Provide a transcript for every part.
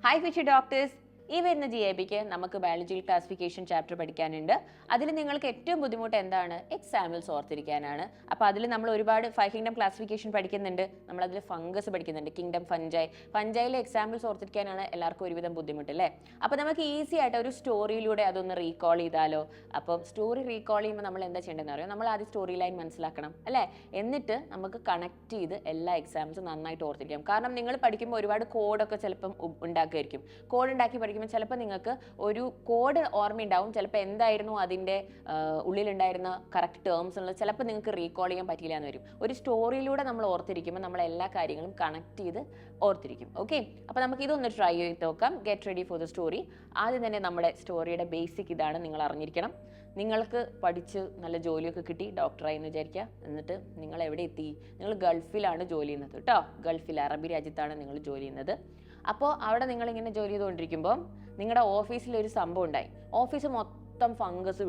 Hi future doctors. ഈ വരുന്ന GABക്ക് നമുക്ക് ബയോളജിക്കൽ ക്ലാസിഫിക്കേഷൻ ചാപ്റ്റർ പഠിക്കാനുണ്ട്. അതിൽ നിങ്ങൾക്ക് ഏറ്റവും ബുദ്ധിമുട്ട് എന്താണ്? എക്സാമ്പിൾസ് ഓർത്തിരിക്കാനാണ്. അപ്പോൾ അതിൽ നമ്മൾ ഒരുപാട് 5 കിങ്ഡം ക്ലാസിഫിക്കേഷൻ പഠിക്കുന്നുണ്ട്. നമ്മൾ അതിൽ ഫംഗസ് പഠിക്കുന്നുണ്ട്. Kingdom fungi. ഫഞ്ചൈയിലെ എക്സാമ്പിൾസ് ഓർത്തിരിക്കാനാണ് എല്ലാവർക്കും ഒരുവിധം ബുദ്ധിമുട്ട് അല്ലേ? അപ്പോൾ നമുക്ക് ഈസി ആയിട്ട് ഒരു സ്റ്റോറിയിലൂടെ അതൊന്ന് റീകോൾ ചെയ്താലോ? അപ്പം സ്റ്റോറി റീകോൾ ചെയ്യുമ്പോൾ നമ്മൾ എന്താ ചെയ്യേണ്ടതെന്ന് അറിയാം. നമ്മൾ ആദ്യം സ്റ്റോറി ലൈൻ മനസ്സിലാക്കണം അല്ലേ? എന്നിട്ട് നമുക്ക് കണക്ട് ചെയ്ത് എല്ലാ എക്സാംസും നന്നായിട്ട് ഓർത്തിരിക്കാം. കാരണം നിങ്ങൾ പഠിക്കുമ്പോൾ ഒരുപാട് കോഡൊക്കെ ചിലപ്പം ഉണ്ടാക്കുമായിരിക്കും. കോഡ് ഉണ്ടാക്കി പഠിക്കുമ്പോൾ ചിലപ്പോൾ നിങ്ങൾക്ക് ഒരു കോഡ് ഓർമ്മയുണ്ടാവും, ചിലപ്പോൾ എന്തായിരുന്നു അതിൻ്റെ ഉള്ളിലുണ്ടായിരുന്ന കറക്റ്റ് ടേംസ് ഉള്ളത് ചിലപ്പോൾ നിങ്ങൾക്ക് റീകോൾ ചെയ്യാൻ പറ്റില്ല എന്ന് വരും. ഒരു സ്റ്റോറിയിലൂടെ നമ്മൾ ഓർത്തിരിക്കുമ്പോൾ നമ്മൾ എല്ലാ കാര്യങ്ങളും കണക്ട് ചെയ്ത് ഓർത്തിരിക്കും. ഓക്കെ, അപ്പോൾ നമുക്ക് ഇതൊന്ന് ട്രൈ ചെയ്ത് നോക്കാം. Get ready for the story. ആദ്യം തന്നെ നമ്മുടെ സ്റ്റോറിയുടെ ബേസിക് ഇതാണ്, നിങ്ങൾ അറിഞ്ഞിരിക്കണം. നിങ്ങൾക്ക് പഠിച്ച് നല്ല ജോലിയൊക്കെ കിട്ടി, ഡോക്ടറായി എന്ന് വിചാരിക്കുക. എന്നിട്ട് നിങ്ങൾ എവിടെ എത്തി? നിങ്ങൾ ഗൾഫിലാണ് ജോലി ചെയ്യുന്നത് കേട്ടോ. ഗൾഫിൽ, അറബി രാജ്യത്താണ് നിങ്ങൾ ജോലി ചെയ്യുന്നത്. അപ്പോൾ അവിടെ നിങ്ങളിങ്ങനെ ജോലി ചെയ്തുകൊണ്ടിരിക്കുമ്പോൾ നിങ്ങളുടെ ഓഫീസിലൊരു സംഭവം ഉണ്ടായി. ഓഫീസ് മൊത്തം ഫംഗസ്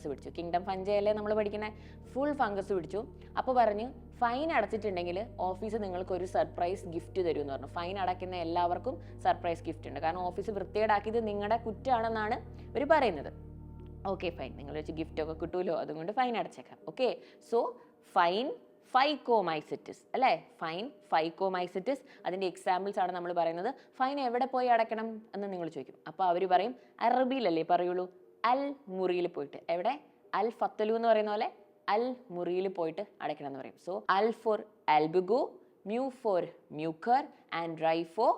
പിടിച്ചു. കിങ്ഡം ഫഞ്ചയല്ലേ നമ്മൾ പഠിക്കുന്ന, ഫുൾ ഫംഗസ് പിടിച്ചു. അപ്പോൾ പറഞ്ഞു ഫൈൻ അടച്ചിട്ടുണ്ടെങ്കിൽ ഓഫീസ് നിങ്ങൾക്ക് ഒരു സർപ്രൈസ് ഗിഫ്റ്റ് തരുമെന്ന് പറഞ്ഞു. ഫൈൻ അടയ്ക്കുന്ന എല്ലാവർക്കും സർപ്രൈസ് ഗിഫ്റ്റ് ഉണ്ട്. കാരണം ഓഫീസ് വൃത്തികേടാക്കിയത് നിങ്ങളുടെ കുറ്റമാണെന്നാണ് ഇവർ പറയുന്നത്. ഓക്കെ ഫൈൻ, നിങ്ങൾ വെച്ച് ഗിഫ്റ്റൊക്കെ കിട്ടുമല്ലോ, അതുകൊണ്ട് ഫൈൻ അടച്ചേക്കാം. ഓക്കെ, സോ ഫൈൻ ഫൈക്കോമൈസിറ്റിസ് അല്ലേ? ഫൈൻ ഫൈക്കോമൈസിറ്റിസ്, അതിൻ്റെ എക്സാമ്പിൾസ് ആണ് നമ്മൾ പറയുന്നത്. ഫൈൻ എവിടെ പോയി അടയ്ക്കണം എന്ന് നിങ്ങൾ ചോദിക്കും. അപ്പോൾ അവർ പറയും അറബിയിലല്ലേ പറയുള്ളൂ, അൽ മുറിയിൽ പോയിട്ട്. എവിടെ? അൽ ഫത്തലു എന്ന് പറയുന്ന പോലെ അൽ മുറിയിൽ പോയിട്ട് അടയ്ക്കണം എന്ന് പറയും. So al for Albugo, mu for Mucor and rhi for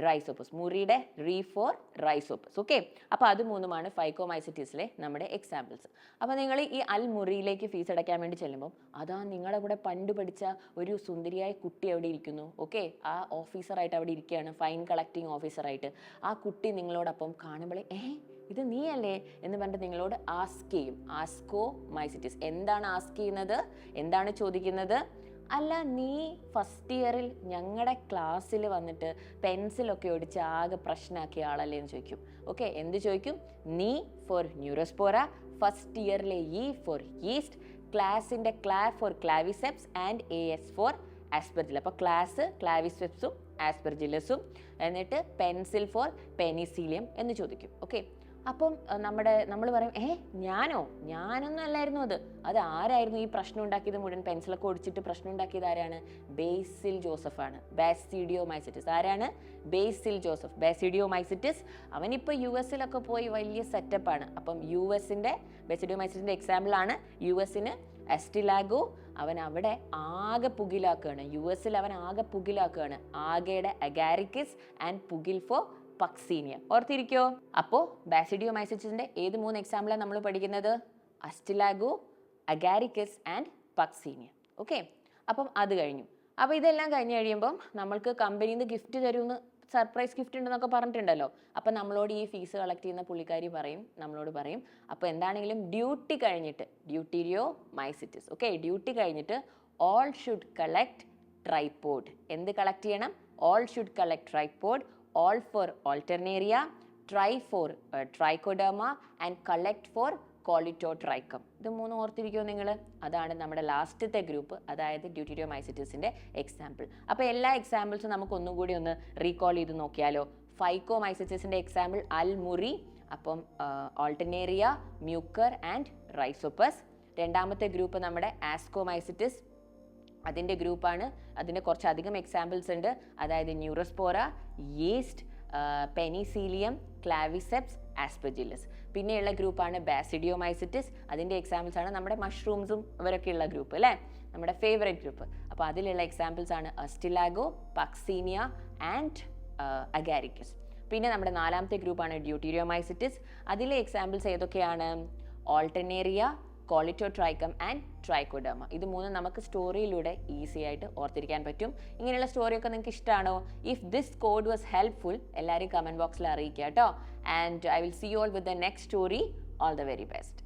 Rhizopus. മുറിയുടെ റീ ഫോർ റൈസോപ്പസ്. ഓക്കെ, അപ്പോൾ അത് മൂന്നുമാണ് ഫൈക്കോമൈസിറ്റീസിലെ നമ്മുടെ എക്സാമ്പിൾസ്. അപ്പോൾ നിങ്ങൾ ഈ അൽ മുറിയിലേക്ക് ഫീസ് അടയ്ക്കാൻ വേണ്ടി ചെല്ലുമ്പോൾ അതാ നിങ്ങളുടെ കൂടെ പണ്ട് പഠിച്ച ഒരു സുന്ദരിയായ കുട്ടി അവിടെ ഇരിക്കുന്നു. ഓക്കെ, ആ ഓഫീസറായിട്ട് അവിടെ ഇരിക്കുകയാണ്, ഫൈൻ കളക്ടിങ് ഓഫീസറായിട്ട്. ആ കുട്ടി നിങ്ങളോടൊപ്പം കാണുമ്പോഴേ ഇത് നീ അല്ലേ എന്ന് പറഞ്ഞിട്ട് നിങ്ങളോട് ആസ്ക് ചെയ്യും. ആസ്കോമൈസിറ്റിസ്. എന്താണ് ആസ്ക് ചെയ്യുന്നത്? എന്താണ് ചോദിക്കുന്നത്? അല്ല, നീ ഫസ്റ്റ് ഇയറിൽ ഞങ്ങളുടെ ക്ലാസ്സിൽ വന്നിട്ട് പെൻസിലൊക്കെ ഒടിച്ച് ആകെ പ്രശ്നമാക്കിയ ആളല്ലേ എന്ന് ചോദിക്കും. ഓക്കെ, എന്ത് ചോദിക്കും? നീ ഫോർ ന്യൂറോസ്പോറ, ഫസ്റ്റ് ഇയറിലെ ഇ ഫോർ ഈസ്റ്റ്, ക്ലാസിൻ്റെ cla for Claviceps and AS for Aspergillus. അപ്പോൾ ക്ലാസ് ക്ലാവിസെപ്സും ആസ്പെർജില്ലസും, എന്നിട്ട് പെൻസിൽ ഫോർ പെനിസീലിയം എന്ന് ചോദിക്കും. ഓക്കെ, അപ്പം നമ്മൾ പറയും ഞാനൊന്നും അല്ലായിരുന്നു അത് ആരായിരുന്നു ഈ പ്രശ്നം ഉണ്ടാക്കിയത് മുഴുവൻ? പെൻസിലൊക്കെ ഒടിച്ചിട്ട് പ്രശ്നം ഉണ്ടാക്കിയത് ആരാണ്? ബേസിൽ ജോസഫ് ആണ്. ബാസിഡിയോമൈസിറ്റിസ്. ആരാണ്? ബേസിൽ ജോസഫ്. ബാസിഡിയോമൈസിറ്റിസ്. അവനിപ്പോൾ US പോയി വലിയ സെറ്റപ്പാണ്. അപ്പം ബാസിഡിയോമൈസിറ്റിൻ്റെ എക്സാമ്പിളാണ് US എസ്റ്റിലാഗോ. അവൻ അവിടെ ആകെ പുകിലാക്കുകയാണ്. US അവൻ ആകെ പുകിലാക്കുകയാണ്. ആകെയുടെ അഗാരിക്കിസ് ആൻഡ് പുകിൽ ഫോർ പക്സീനിയ. ഓർത്തിരിക്കോ? അപ്പോൾ ബാസിഡിയോമൈസിറ്റിസിന്റെ ഏത് 3 എക്സാമ്പിളാണ് നമ്മൾ പഠിക്കുന്നത്? Ustilago, Agaricus and Puccinia. Okay, അപ്പം അത് കഴിഞ്ഞു. അപ്പോൾ ഇതെല്ലാം കഴിഞ്ഞ് കഴിയുമ്പം നമ്മൾക്ക് കമ്പനിയിൽ നിന്ന് ഗിഫ്റ്റ് തരുമെന്ന്, സർപ്രൈസ് ഗിഫ്റ്റ് ഉണ്ടെന്നൊക്കെ പറഞ്ഞിട്ടുണ്ടല്ലോ. അപ്പം നമ്മളോട് ഈ ഫീസ് കളക്ട് ചെയ്യുന്ന പുള്ളിക്കാരി നമ്മളോട് പറയും അപ്പോൾ എന്താണെങ്കിലും ഡ്യൂട്ടി കഴിഞ്ഞിട്ട്, ഡ്യൂട്ടീരിയോമൈസിറ്റിസ്. ഓക്കെ, ഡ്യൂട്ടി കഴിഞ്ഞിട്ട് ഓൾ ഷുഡ് കളക്ട് ട്രൈപോഡ്. എന്ത് കളക്ട് ചെയ്യണം? All should collect tripod. All for Alternaria, Tri for Trichoderma and Collect for Colitotrichum. ഇത് 3 ഓർത്തിരിക്കുമോ നിങ്ങൾ? അതാണ് നമ്മുടെ ലാസ്റ്റത്തെ ഗ്രൂപ്പ്, അതായത് ഡ്യൂട്ടീരിയോമൈസിറ്റിസിൻ്റെ എക്സാമ്പിൾ. അപ്പോൾ എല്ലാ എക്സാമ്പിൾസും നമുക്ക് ഒന്നും കൂടി ഒന്ന് റീകോൾ ചെയ്ത് നോക്കിയാലോ? ഫൈക്കോമൈസിറ്റിസിൻ്റെ എക്സാമ്പിൾ അൽ മുറി, അപ്പം ഓൾട്ടർനേറിയ, മ്യൂക്കർ ആൻഡ് റൈസോപ്പസ്. രണ്ടാമത്തെ ഗ്രൂപ്പ് നമ്മുടെ ആസ്കോമൈസിറ്റിസ്, അതിൻ്റെ ഗ്രൂപ്പാണ്. അതിൻ്റെ കുറച്ചധികം എക്സാമ്പിൾസ് ഉണ്ട്, അതായത് ന്യൂറോസ്പോറ, ഈസ്റ്റ്, പെനിസീലിയം, ക്ലാവിസെപ്സ്, ആസ്പെർജില്ലസ്. പിന്നെയുള്ള ഗ്രൂപ്പാണ് ബാസിഡിയോമൈസിറ്റിസ്. അതിൻ്റെ എക്സാമ്പിൾസ് ആണ് നമ്മുടെ മഷ്റൂംസും ഇവരൊക്കെയുള്ള ഗ്രൂപ്പ് അല്ലേ, നമ്മുടെ ഫേവറേറ്റ് ഗ്രൂപ്പ്. അപ്പോൾ അതിലുള്ള എക്സാമ്പിൾസ് ആണ് അസ്റ്റിലാഗോ, പക്സീനിയ ആൻഡ് അഗാരിക്കസ്. പിന്നെ നമ്മുടെ 4ാമത്തെ ഗ്രൂപ്പാണ് ഡ്യൂട്ടീരിയോമൈസിറ്റിസ്. അതിലെ എക്സാമ്പിൾസ് ഏതൊക്കെയാണ്? ഓൾട്ടർനേറിയ, കോളിറ്റോട്രൈക്കം ആൻഡ് ട്രൈക്കോഡെർമ. ഇത് 3 നമുക്ക് സ്റ്റോറിയിലൂടെ ഈസി ആയിട്ട് ഓർത്തിരിക്കാൻ പറ്റും. ഇങ്ങനെയുള്ള സ്റ്റോറിയൊക്കെ നിങ്ങൾക്ക് ഇഷ്ടമാണോ? If this code was helpful, എല്ലാവരും കമൻറ്റ് ബോക്സിൽ അറിയിക്കുക കേട്ടോ. And I will see you all with the next story. All the very best.